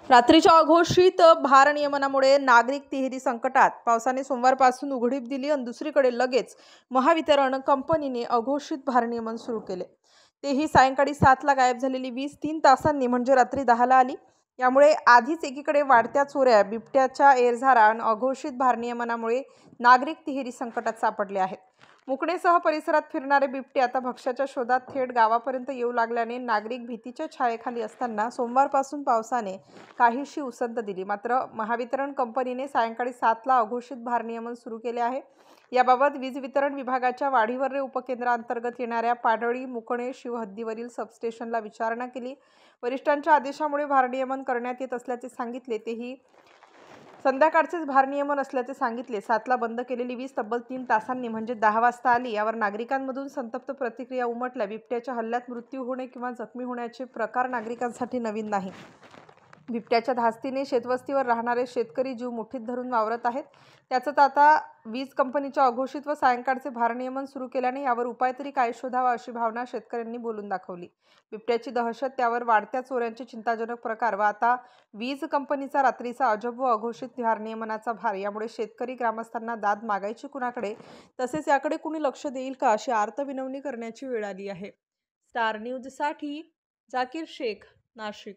रात्रीच्या अघोषित भारनियमनामुळे नागरिक तिहेरी संकटात. पावसाने सोमवारपासून उघडीप दिली आणि दुसरीकडे लगेच महावितरण कंपनीने अघोषित भारनियमन सुरू केले. तेही सायंकाळी 7ला गायब झालेली वीज 3 तासांनी म्हणजे रात्री 10ला आली. यामुळे आधीच एकीकडे वाढत्या चोऱ्या, बिबट्याच्या एरझारा आणि अघोषित भारनियमनामुळे नागरिक तिहेरी संकटात सापडले आहेत. मुकणेसह परिसरात फिरणारे बिबटे आता भक्ष्याच्या शोधात थेट गावापर्यंत येऊ लागल्याने नागरिक भीतीच्या छायेखाली असताना सोमवारपासून पावसाने काहीशी उसंत दिली. मात्र महावितरण कंपनीने सायंकाळी 7ला अघोषित भारनियमन सुरू केले आहे. याबाबत वीज वितरण विभागाच्या वाढीवर्रे उपकेंद्रांतर्गत येणाऱ्या पाडळी, मुकणे, शिवहद्दीवरील सबस्टेशनला विचारणा केली. वरिष्ठांच्या आदेशामुळे भारनियमन करण्यात येत असल्याचे सांगितले. तेही संध्याकाळचेच भारनियमन असल्याचे सांगितले. 7ला बंद केलेली वीज तब्बल 3 तासांनी म्हणजे 10 वाजता आली. यावर नागरिकांमधून संतप्त प्रतिक्रिया उमटल्या. बिबट्याच्या हल्ल्यात मृत्यू होणे किंवा जखमी होण्याचे प्रकार नागरिकांसाठी नवीन नाही. बिबट्याच्या धास्तीने शेतवस्तीवर राहणारे शेतकरी जीव मुठीत धरून वावरत आहेत. त्याचं आता वीज कंपनीच्या अघोषित व सायंकाळचे भारनियमन सुरू केल्याने यावर उपाय तरी काय शोधावा अशी भावना शेतकऱ्यांनी बोलून दाखवली. बिबट्याची दहशत, त्यावर वाढत्या चोऱ्यांचे चिंताजनक प्रकार व आता वीज कंपनीचा रात्रीचा अजब व अघोषित भारनियमनाचा भार, यामुळे शेतकरी ग्रामस्थांना दाद मागायची कुणाकडे, तसेच याकडे कुणी लक्ष देईल का अशी आर्त विनवणी करण्याची वेळ आली आहे. स्टार न्यूजसाठी जाकीर शेख, नाशिक.